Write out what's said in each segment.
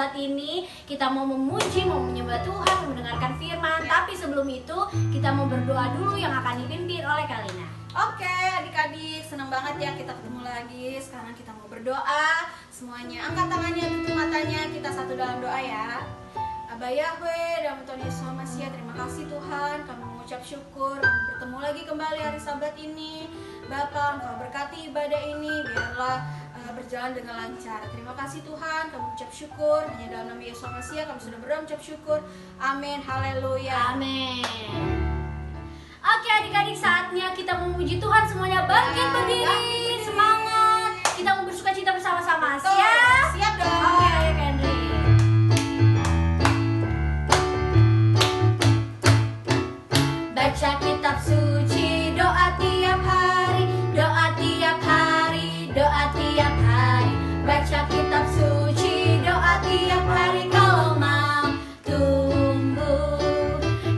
saat ini kita mau memuji, mau menyembah Tuhan, mau mendengarkan firman. Tapi sebelum itu kita mau berdoa dulu yang akan dipimpin oleh Kalina. Oke, adik-adik, senang banget ya kita ketemu lagi. Sekarang kita mau berdoa. Semuanya angkat tangannya, tutup matanya. Kita satu dalam doa ya. Aba Yahweh, dalam Tuhan Yesus Masiah, terima kasih Tuhan. Kami mengucap syukur kami bertemu lagi kembali hari Sabat ini. Bapa, Engkau berkati ibadah ini, biarlah berjalan dengan lancar. Terima kasih Tuhan, kami mengucap syukur. Hanya dalam nama Yesus Masiah kami sudah berdoa mengucap syukur. Amin, haleluya. Amin. Oke adik-adik, saatnya kita memuji Tuhan. Semuanya bangkit berdiri, semangat. Kita mau bersuka cita bersama-sama. Siap? Siap dong. Oke, ayo Kendri. Baca kitab suci, doa tiap hari, doa tiap hari, doa tiap hari. Baca kitab suci, doa tiap hari. Kalau mau tumbuh,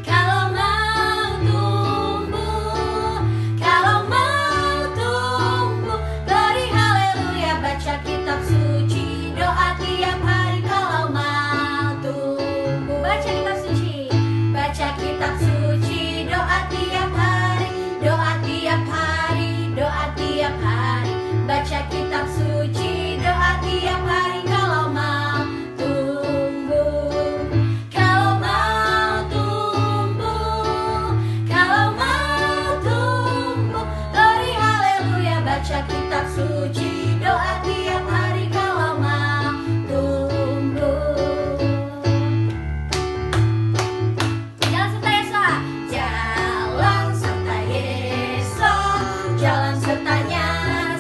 kalau mau tumbuh, kalau mau tumbuh, beri haleluya. Baca kitab suci, doa tiap hari. Kalau mau tumbuh, baca kitab suci, baca kitab suci, doa tiap hari, doa tiap hari, doa tiap hari. Baca kitab suci, doa tiap hari. Kalau mau tumbuh, kalau mau tumbuh, kalau mau tumbuh, beri haleluya. Baca kitab suci, doa tiap hari. Kalau mau tumbuh. Jalan serta Yesus, jalan sertanya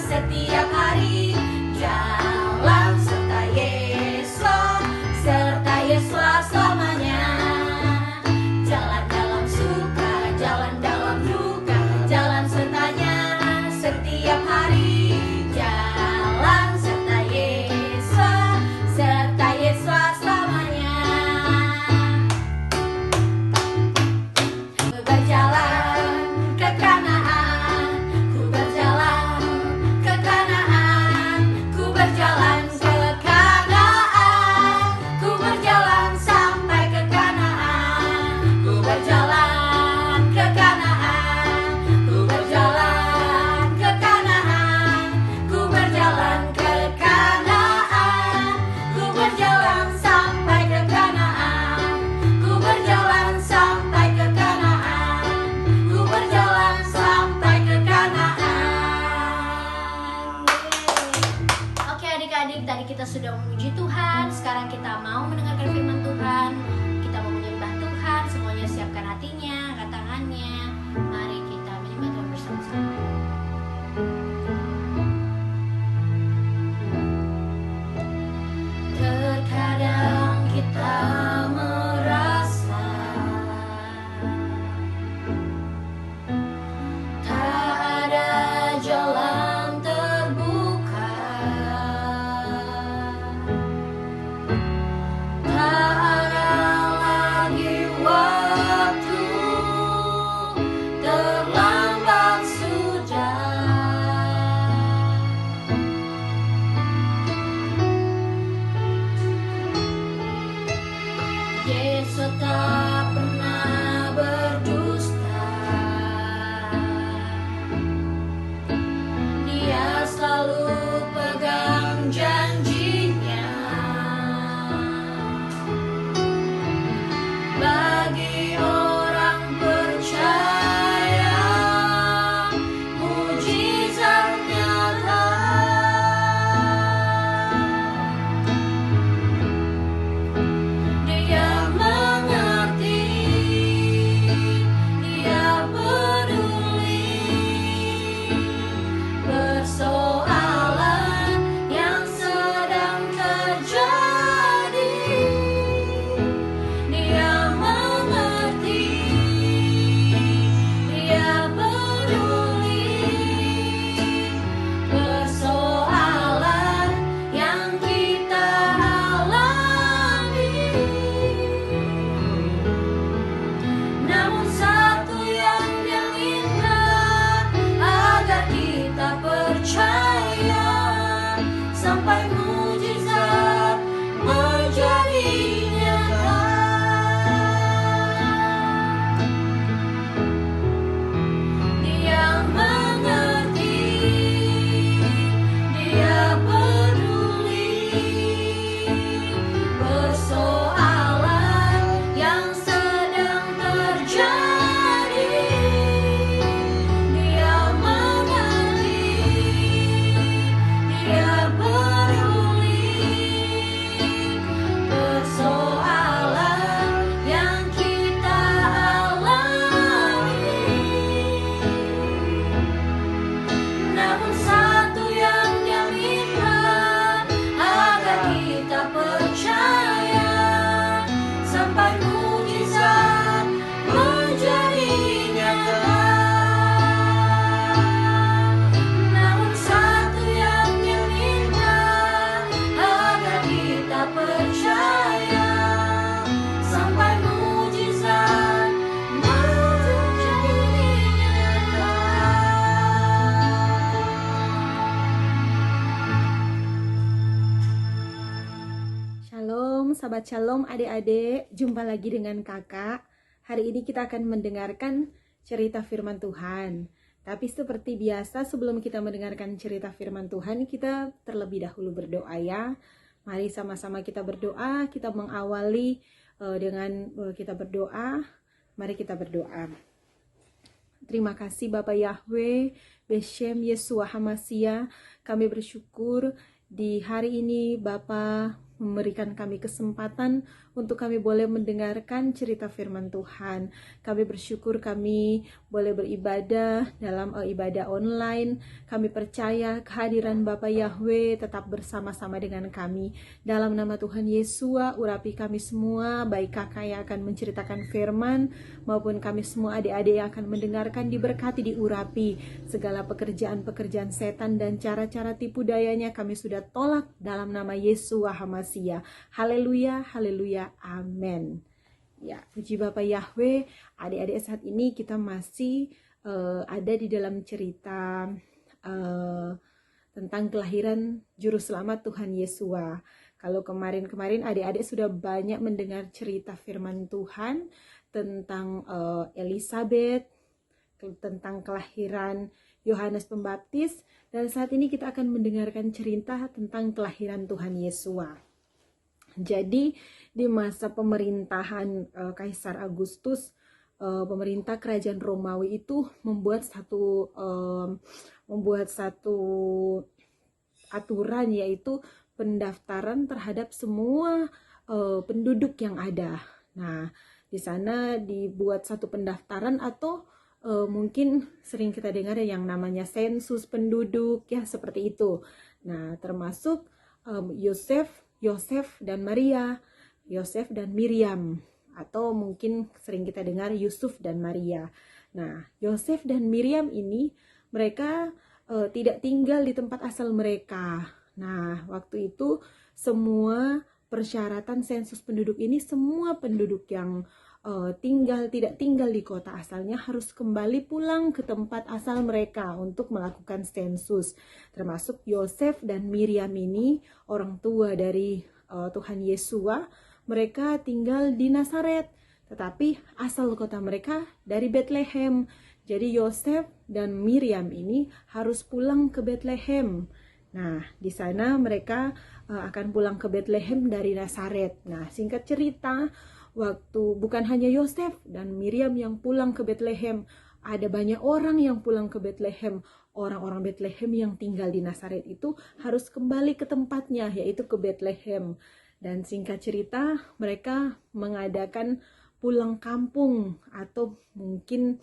setiap hari. Jalan serta Yesus, serta Yesus selamanya. Jalan dalam suka, jalan dalam duka, jalan sertanya setiap hari. Jalan serta Yesus, serta Yesus selamanya. Berjalan ke Kanaan, ku berjalan ke Kanaan, ku berjalan ke Kanaan, ku berjalan sampai ke Kanaan, ku berjalan ke Kanaan, ku berjalan ke Kanaan, ku berjalan ke Kanaan, ku berjalan sampai ke Kanaan, ku berjalan sampai ke Kanaan, ku berjalan sampai ke Kanaan. Oke adik-adik, tadi kita sudah memuji Tuhan. Sekarang kita mau mendengarkan firman Tuhan. Kita mau menyembah Tuhan. Semuanya siapkan hatinya, angkat tangannya. Mari kita menyembah Tuhan bersama-sama. Terkadang kita merasa tak ada jalan terbuka, tak ada lagi waktu sahabat Shalom adik-adik, jumpa lagi dengan kakak. Hari ini kita akan mendengarkan cerita firman Tuhan. Tapi seperti biasa sebelum kita mendengarkan cerita firman Tuhan, kita terlebih dahulu berdoa ya. Mari sama-sama kita berdoa, kita mengawali dengan kita berdoa. Mari kita berdoa. Terima kasih Bapak Yahweh, Beshem Yeshua Hamashiach. Kami bersyukur di hari ini Bapak memberikan kami kesempatan untuk kami boleh mendengarkan cerita firman Tuhan. Kami bersyukur kami boleh beribadah dalam ibadah online. Kami percaya kehadiran Bapa Yahweh tetap bersama-sama dengan kami. Dalam nama Tuhan Yesua, urapi kami semua, baik kakak yang akan menceritakan firman maupun kami semua adik-adik yang akan mendengarkan, diberkati, diurapi. Segala pekerjaan-pekerjaan setan dan cara-cara tipu dayanya kami sudah tolak dalam nama Yesua Hamashiach. Haleluya, haleluya, amin. Ya, puji Bapak Yahweh. Adik-adik, saat ini kita masih ada di dalam cerita tentang kelahiran Juru Selamat Tuhan Yesua. Kalau kemarin-kemarin adik-adik sudah banyak mendengar cerita firman Tuhan tentang Elizabeth, tentang kelahiran Yohanes Pembaptis, dan saat ini kita akan mendengarkan cerita tentang kelahiran Tuhan Yesua. Jadi di masa pemerintahan Kaisar Agustus, pemerintah kerajaan Romawi itu membuat satu aturan, yaitu pendaftaran terhadap semua penduduk yang ada. Nah, di sana dibuat satu pendaftaran atau mungkin sering kita dengar yang namanya sensus penduduk, ya seperti itu. Nah, termasuk Yosef dan Maria, Yosef dan Miriam, atau mungkin sering kita dengar Yusuf dan Maria. Nah, Yosef dan Miriam ini mereka tidak tinggal di tempat asal mereka. Nah, waktu itu semua persyaratan sensus penduduk ini, semua penduduk yang tidak tinggal di kota asalnya harus kembali pulang ke tempat asal mereka untuk melakukan sensus. Termasuk Yosef dan Miriam ini, orang tua dari Tuhan Yesua, mereka tinggal di Nazaret, tetapi asal kota mereka dari Bethlehem. Jadi Yosef dan Miriam ini harus pulang ke Bethlehem. Nah, di sana mereka akan pulang ke Bethlehem dari Nazaret. Nah, singkat cerita, waktu bukan hanya Yosef dan Miriam yang pulang ke Bethlehem, ada banyak orang yang pulang ke Bethlehem. Orang-orang Bethlehem yang tinggal di Nazaret itu harus kembali ke tempatnya, yaitu ke Bethlehem. Dan singkat cerita, mereka mengadakan pulang kampung, atau mungkin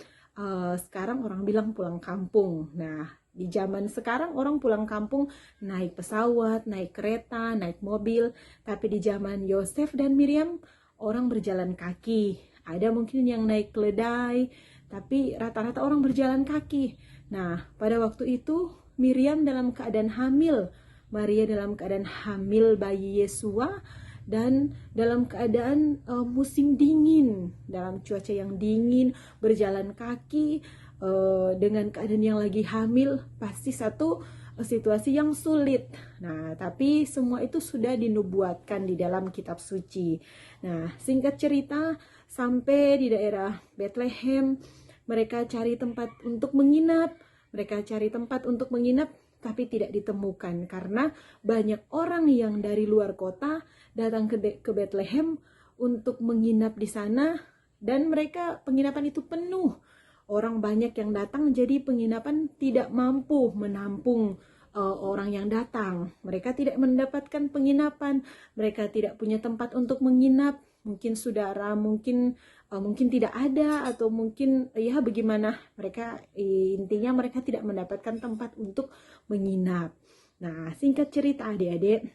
sekarang orang bilang pulang kampung. Nah, di zaman sekarang orang pulang kampung naik pesawat, naik kereta, naik mobil. Tapi di zaman Yosef dan Miriam, orang berjalan kaki. Ada mungkin yang naik keledai, tapi rata-rata orang berjalan kaki. Nah, pada waktu itu Miriam dalam keadaan hamil, Maria dalam keadaan hamil bayi Yesua, dan dalam keadaan musim dingin, dalam cuaca yang dingin, berjalan kaki dengan keadaan yang lagi hamil, pasti satu situasi yang sulit. Nah, tapi semua itu sudah dinubuatkan di dalam kitab suci. Nah, singkat cerita, sampai di daerah Bethlehem, mereka cari tempat untuk menginap. Tapi tidak ditemukan karena banyak orang yang dari luar kota datang ke Bethlehem untuk menginap di sana, dan penginapan itu penuh. Orang banyak yang datang, jadi penginapan tidak mampu menampung orang yang datang. Mereka tidak mendapatkan penginapan, mereka tidak punya tempat untuk menginap. Mungkin saudara, mungkin tidak ada, atau mungkin ya bagaimana. Intinya mereka tidak mendapatkan tempat untuk menginap. Nah, singkat cerita adik-adik,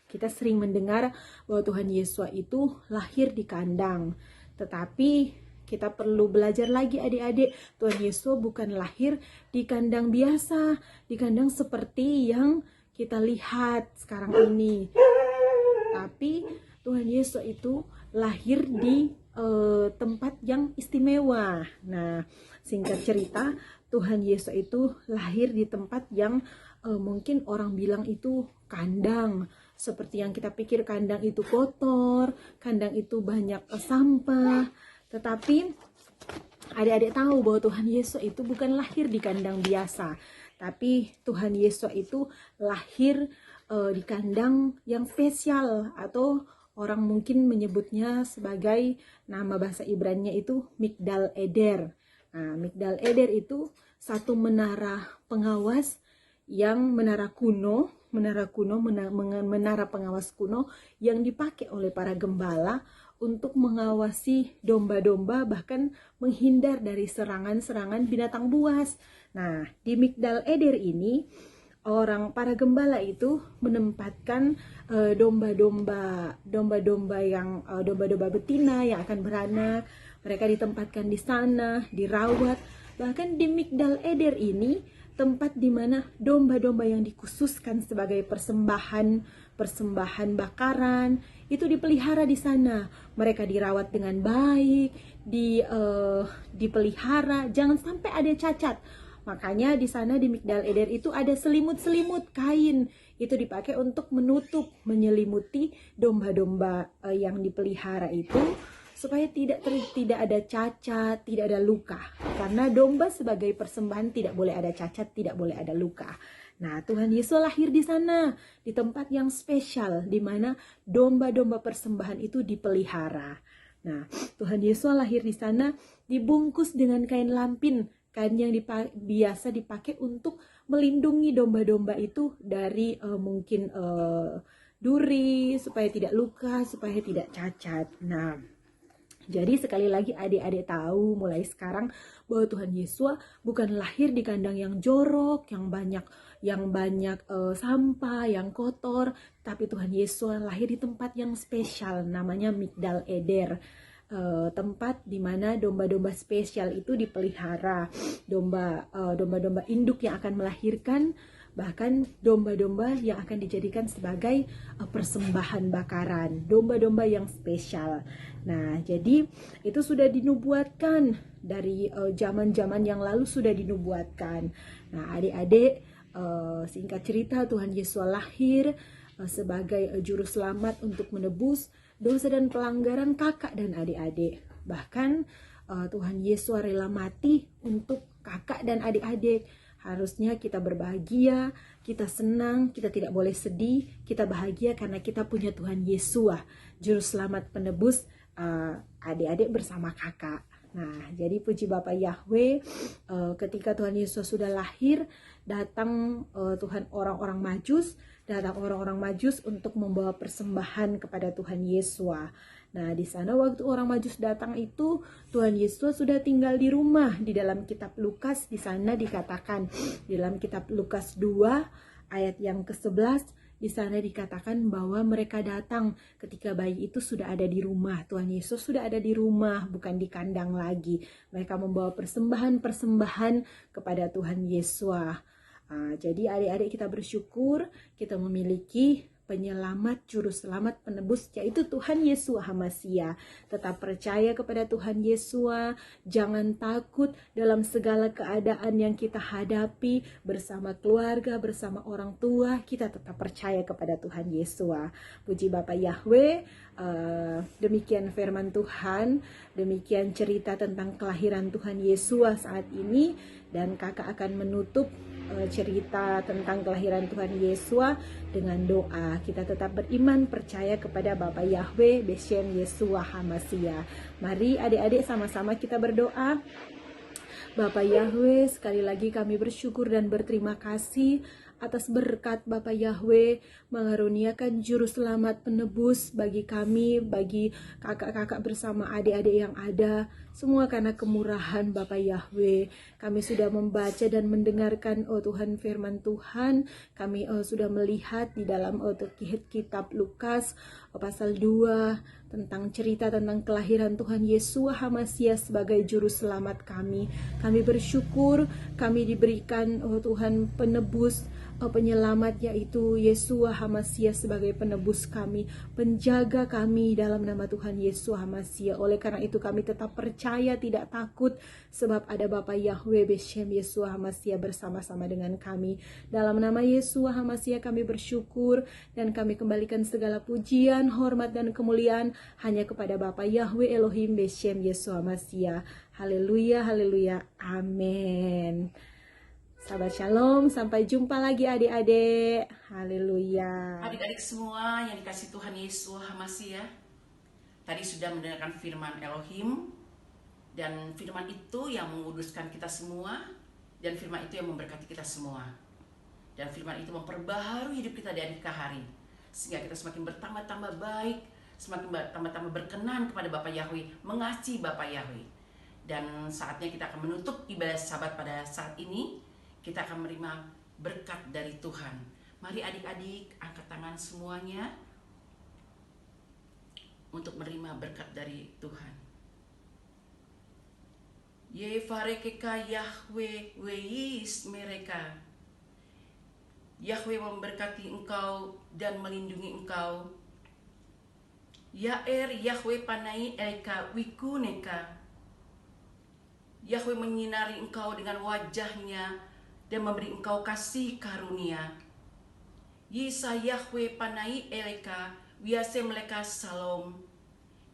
kita sering mendengar bahwa Tuhan Yesus itu lahir di kandang. Tetapi kita perlu belajar lagi adik-adik, Tuhan Yesus bukan lahir di kandang biasa, di kandang seperti yang kita lihat sekarang ini. Tapi Tuhan Yesus itu lahir di tempat yang istimewa. Nah, singkat cerita, Tuhan Yesus itu lahir di tempat yang mungkin orang bilang itu kandang. Seperti yang kita pikir kandang itu kotor, kandang itu banyak sampah. Tetapi adik-adik tahu bahwa Tuhan Yesus itu bukan lahir di kandang biasa. Tapi Tuhan Yesus itu lahir di kandang yang spesial, atau orang mungkin menyebutnya sebagai nama bahasa Ibrani itu Migdal Eder. Nah, Migdal Eder itu satu menara pengawas yang menara pengawas kuno yang dipakai oleh para gembala untuk mengawasi domba-domba, bahkan menghindar dari serangan-serangan binatang buas. Nah, di Migdal Eder ini para gembala itu menempatkan domba-domba betina yang akan beranak. Mereka ditempatkan di sana, dirawat. Bahkan di Migdal Eder ini tempat di mana domba-domba yang dikhususkan sebagai persembahan bakaran itu dipelihara di sana. Mereka dirawat dengan baik, dipelihara, jangan sampai ada cacat. Makanya di sana di Migdal Eder itu ada selimut-selimut kain, itu dipakai untuk menyelimuti domba-domba yang dipelihara itu, supaya tidak ada cacat, tidak ada luka. Karena domba sebagai persembahan tidak boleh ada cacat, tidak boleh ada luka. Nah, Tuhan Yesus lahir di sana, di tempat yang spesial, di mana domba-domba persembahan itu dipelihara. Nah, Tuhan Yesus lahir di sana dibungkus dengan kain lampin, kain yang biasa dipakai untuk melindungi domba-domba itu dari mungkin duri, supaya tidak luka, supaya tidak cacat. Nah, jadi sekali lagi adik-adik tahu mulai sekarang bahwa Tuhan Yesus bukan lahir di kandang yang jorok, yang banyak sampah, yang kotor, tapi Tuhan Yesus lahir di tempat yang spesial, namanya Migdal Eder. Tempat di mana domba-domba spesial itu dipelihara, domba-domba induk yang akan melahirkan, bahkan domba-domba yang akan dijadikan sebagai persembahan bakaran, domba-domba yang spesial. Nah, jadi itu sudah dinubuatkan dari zaman-zaman yang lalu, sudah dinubuatkan. Nah, adik-adik, singkat cerita, Tuhan Yesus lahir sebagai juru selamat untuk menebus dosa dan pelanggaran kakak dan adik-adik. Bahkan Tuhan Yesus rela mati untuk kakak dan adik-adik. Harusnya kita berbahagia, kita senang, kita tidak boleh sedih, kita bahagia karena kita punya Tuhan Yesus, juru selamat penebus adik-adik bersama kakak. Nah, jadi puji Bapa Yahweh, ketika Tuhan Yesus sudah lahir, datang orang-orang Majus untuk membawa persembahan kepada Tuhan Yesus. Nah, di sana waktu orang Majus datang itu, Tuhan Yesus sudah tinggal di rumah. Di dalam kitab Lukas, di sana dikatakan, di dalam kitab Lukas 2 ayat yang ke-11, di sana dikatakan bahwa mereka datang ketika bayi itu sudah ada di rumah. Tuhan Yesus sudah ada di rumah, bukan di kandang lagi. Mereka membawa persembahan kepada Tuhan Yesus. Jadi adik-adik, kita bersyukur kita memiliki penyelamat, juru selamat, penebus, yaitu Tuhan Yesus HaMasiah. Tetap percaya kepada Tuhan Yesus, jangan takut dalam segala keadaan yang kita hadapi, bersama keluarga, bersama orang tua, kita tetap percaya kepada Tuhan Yesus. Puji Bapa Yahweh. Demikian firman Tuhan, demikian cerita tentang kelahiran Tuhan Yesus saat ini, dan kakak akan menutup cerita tentang kelahiran Tuhan Yesus dengan doa. Kita tetap beriman, percaya kepada Bapa Yahweh, Beshem Yesus HaMasiah. Mari adik-adik sama-sama kita berdoa. Bapa Yahweh, sekali lagi kami bersyukur dan berterima kasih atas berkat Bapa Yahweh mengaruniakan juru selamat penebus bagi kami, bagi kakak-kakak bersama adik-adik yang ada, semua karena kemurahan Bapa Yahweh. Kami sudah membaca dan mendengarkan Tuhan firman Tuhan. Kami sudah melihat di dalam kitab Lukas pasal 2 tentang cerita tentang kelahiran Tuhan Yesus HaMasiah sebagai juru selamat kami. Kami bersyukur kami diberikan Tuhan penebus, penyelamat, yaitu Yesua HaMasiah sebagai penebus kami, penjaga kami dalam nama Tuhan Yesua HaMasiah. Oleh karena itu kami tetap percaya, tidak takut, sebab ada Bapa Yahweh Beshem Yesua HaMasiah bersama-sama dengan kami. Dalam nama Yesua HaMasiah kami bersyukur dan kami kembalikan segala pujian, hormat dan kemuliaan hanya kepada Bapa Yahweh Elohim Beshem Yesua HaMasiah. Haleluya, haleluya, amin. Sahabat Shalom, sampai jumpa lagi adik-adik. Haleluya. Adik-adik semua yang dikasih Tuhan Yesus HaMasiah, tadi sudah mendengarkan firman Elohim, dan firman itu yang menguduskan kita semua, dan firman itu yang memberkati kita semua, dan firman itu memperbaharui hidup kita dari hari ke hari, sehingga kita semakin bertambah-tambah baik, semakin bertambah-tambah berkenan kepada Bapa Yahweh, mengasihi Bapa Yahweh. Dan saatnya kita akan menutup ibadah Sabat pada saat ini. Kita akan menerima berkat dari Tuhan. Mari adik-adik angkat tangan semuanya untuk menerima berkat dari Tuhan. Yevarekeka Yahweh weis mereka. Yahweh memberkati engkau dan melindungi engkau. Yaer Yahweh panai eka wikuneka. Yahweh menyinari engkau dengan wajahnya dan memberi engkau kasih karunia. Yisa Yahweh panai eleka wiase meleka salom.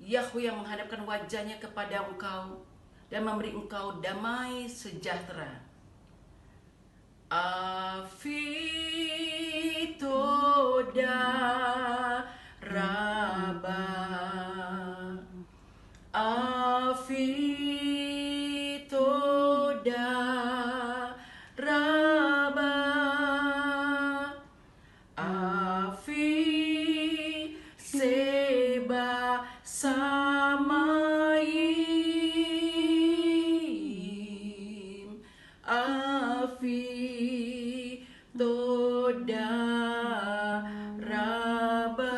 Yahweh yang menghadapkan wajahnya kepada engkau dan memberi engkau damai sejahtera. Afitoda Rabba Afitoda Rabba Afi Seba Samaim Afi Toda Rabba